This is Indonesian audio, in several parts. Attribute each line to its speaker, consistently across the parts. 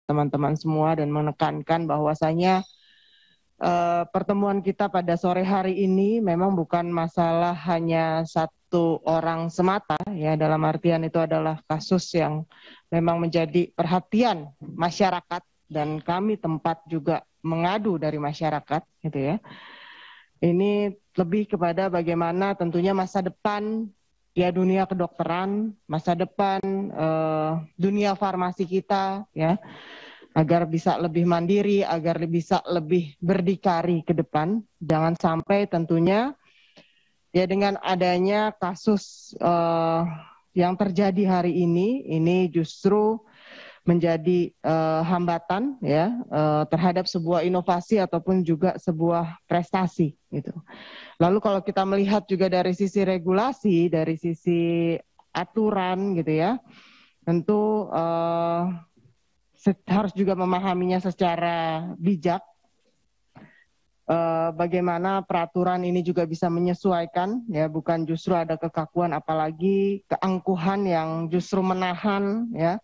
Speaker 1: teman-teman semua dan menekankan bahwasanya pertemuan kita pada sore hari ini memang bukan masalah hanya satu orang semata, ya, dalam artian itu adalah kasus yang memang menjadi perhatian masyarakat dan kami tempat juga mengadu dari masyarakat, gitu ya. Ini lebih kepada bagaimana tentunya masa depan ya dunia kedokteran, masa depan dunia farmasi kita, ya, agar bisa lebih mandiri, agar bisa lebih berdikari ke depan. Jangan sampai tentunya ya dengan adanya kasus yang terjadi hari ini justru menjadi hambatan ya terhadap sebuah inovasi ataupun juga sebuah prestasi gitu. Lalu kalau kita melihat juga dari sisi regulasi, dari sisi aturan gitu ya, tentu harus juga memahaminya secara bijak. Bagaimana peraturan ini juga bisa menyesuaikan, ya, bukan justru ada kekakuan, apalagi keangkuhan yang justru menahan, ya.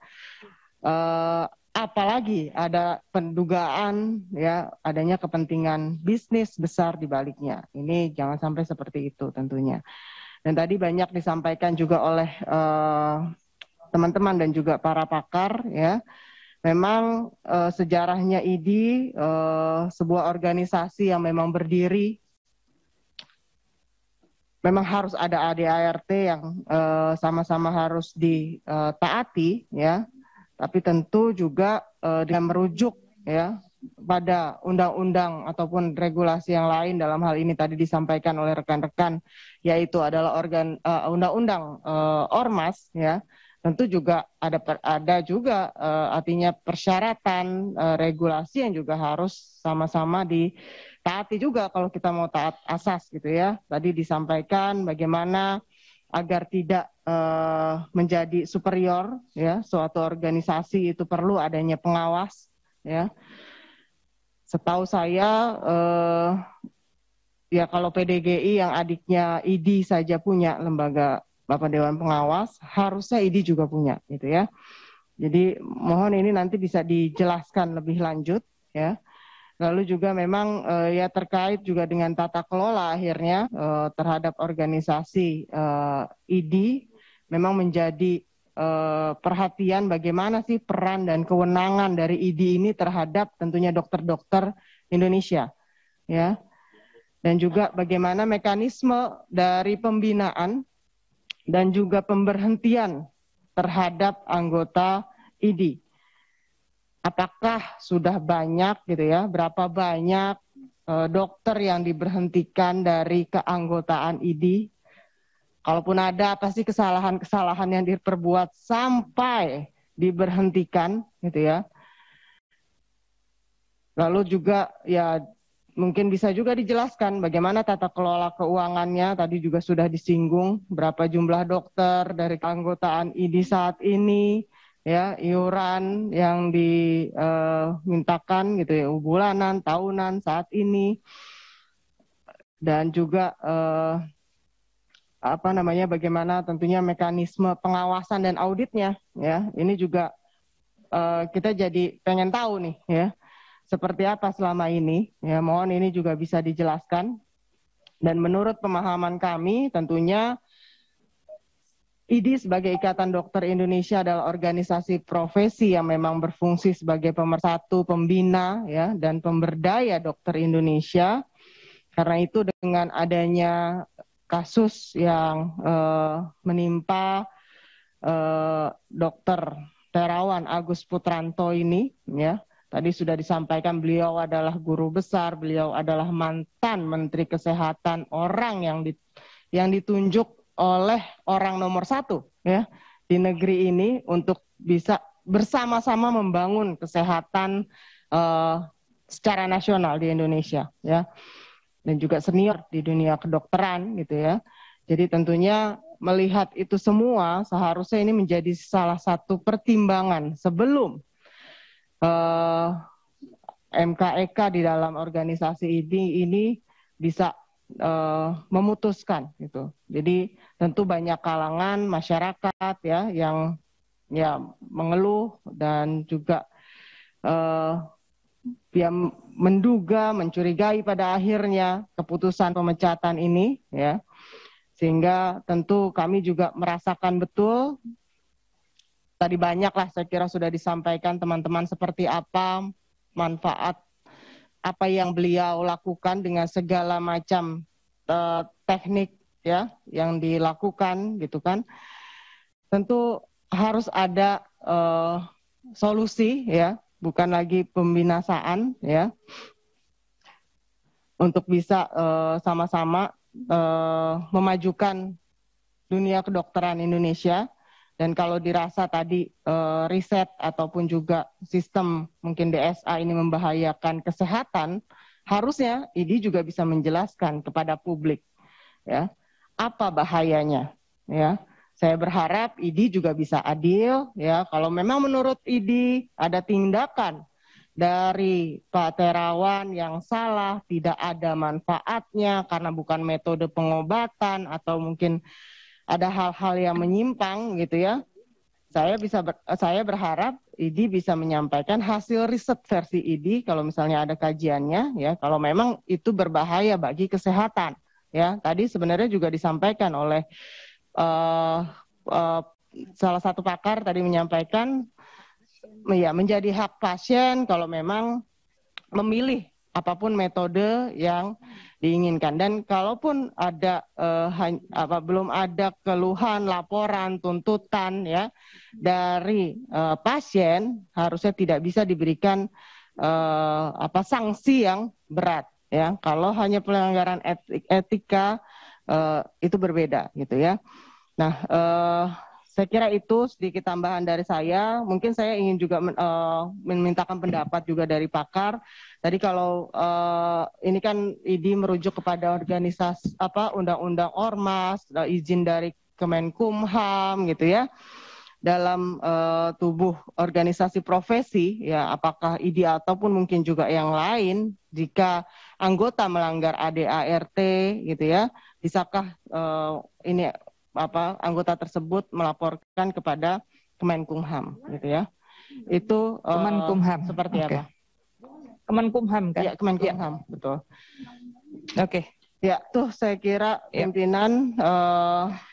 Speaker 1: Apalagi ada pendugaan ya adanya kepentingan bisnis besar di baliknya. Ini jangan sampai seperti itu tentunya. Dan tadi banyak disampaikan juga oleh teman-teman dan juga para pakar ya. Memang sejarahnya IDI sebuah organisasi yang memang berdiri, memang harus ada ADART yang sama-sama harus ditaati ya. Tapi tentu juga dengan merujuk ya pada undang-undang ataupun regulasi yang lain, dalam hal ini tadi disampaikan oleh rekan-rekan, yaitu adalah undang-undang Ormas ya. Tentu juga ada juga artinya persyaratan regulasi yang juga harus sama-sama ditaati juga kalau kita mau taat asas gitu ya. Tadi disampaikan bagaimana agar tidak menjadi superior ya suatu organisasi itu perlu adanya pengawas ya. Setahu saya ya kalau PDGI yang adiknya IDI saja punya lembaga Bapak Dewan Pengawas, harusnya IDI juga punya gitu ya. Jadi mohon ini nanti bisa dijelaskan lebih lanjut ya. Lalu juga memang ya terkait juga dengan tata kelola akhirnya terhadap organisasi IDI memang menjadi perhatian bagaimana sih peran dan kewenangan dari IDI ini terhadap tentunya dokter-dokter Indonesia ya. Dan juga bagaimana mekanisme dari pembinaan dan juga pemberhentian terhadap anggota IDI. Apakah sudah banyak gitu ya, berapa banyak dokter yang diberhentikan dari keanggotaan IDI? Kalaupun ada, apa sih kesalahan-kesalahan yang diperbuat sampai diberhentikan gitu ya. Lalu juga ya mungkin bisa juga dijelaskan bagaimana tata kelola keuangannya, tadi juga sudah disinggung berapa jumlah dokter dari keanggotaan IDI saat ini, ya, iuran yang dimintakan gitu ya, bulanan, tahunan saat ini, dan juga bagaimana tentunya mekanisme pengawasan dan auditnya, ya, ini juga kita jadi pengen tahu nih, ya, seperti apa selama ini, ya, mohon ini juga bisa dijelaskan. Dan menurut pemahaman kami tentunya IDI sebagai Ikatan Dokter Indonesia adalah organisasi profesi yang memang berfungsi sebagai pemersatu, pembina ya dan pemberdaya dokter Indonesia. Karena itu dengan adanya kasus yang menimpa Dokter Terawan Agus Putranto ini ya. Tadi sudah disampaikan beliau adalah guru besar, beliau adalah mantan Menteri Kesehatan, orang yang ditunjuk oleh orang nomor 1 ya di negeri ini untuk bisa bersama-sama membangun kesehatan secara nasional di Indonesia ya, dan juga senior di dunia kedokteran gitu ya. Jadi tentunya melihat itu semua seharusnya ini menjadi salah satu pertimbangan sebelum MKEK di dalam organisasi ini bisa memutuskan gitu. Jadi tentu banyak kalangan masyarakat ya yang ya mengeluh dan juga uh, dia menduga, mencurigai pada akhirnya keputusan pemecatan ini, ya. Sehingga tentu kami juga merasakan betul, tadi banyaklah saya kira sudah disampaikan teman-teman seperti apa manfaat apa yang beliau lakukan dengan segala macam teknik ya yang dilakukan gitu kan. Tentu harus ada solusi ya, bukan lagi pembinasaan ya, untuk bisa sama-sama memajukan dunia kedokteran Indonesia. Dan kalau dirasa tadi riset ataupun juga sistem mungkin DSA ini membahayakan kesehatan, harusnya ID juga bisa menjelaskan kepada publik ya apa bahayanya ya. Saya berharap ID juga bisa adil ya. Kalau memang menurut ID ada tindakan dari Pak Terawan yang salah, tidak ada manfaatnya karena bukan metode pengobatan atau mungkin ada hal-hal yang menyimpang gitu ya. Saya berharap ID bisa menyampaikan hasil riset versi ID kalau misalnya ada kajiannya ya, kalau memang itu berbahaya bagi kesehatan ya. Tadi sebenarnya juga disampaikan oleh salah satu pakar tadi menyampaikan ya menjadi hak pasien kalau memang memilih apapun metode yang diinginkan. Dan kalaupun ada belum ada keluhan, laporan, tuntutan ya dari pasien, harusnya tidak bisa diberikan sanksi yang berat ya. Kalau hanya pelanggaran etika itu berbeda gitu ya. Nah, saya kira itu sedikit tambahan dari saya. Mungkin saya ingin juga memintakan pendapat juga dari pakar. Tadi kalau ini kan ID merujuk kepada organisasi undang-undang ormas, izin dari Kemenkumham gitu ya. Dalam tubuh organisasi profesi ya, apakah ID ataupun mungkin juga yang lain, jika anggota melanggar ADART gitu ya, bisakah ini anggota tersebut melaporkan kepada Kemenkumham gitu ya. Itu
Speaker 2: Kemenkumham
Speaker 1: seperti apa?
Speaker 2: Kemenkumham kan?
Speaker 1: Ya, Kemenkumham, ya. Betul.
Speaker 2: Oke.
Speaker 1: Ya, tuh saya kira pimpinan.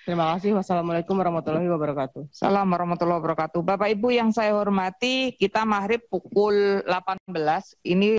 Speaker 1: Terima kasih. Wassalamualaikum warahmatullahi wabarakatuh.
Speaker 2: Assalamualaikum warahmatullahi wabarakatuh. Bapak Ibu yang saya hormati, kita maghrib pukul 18. Ini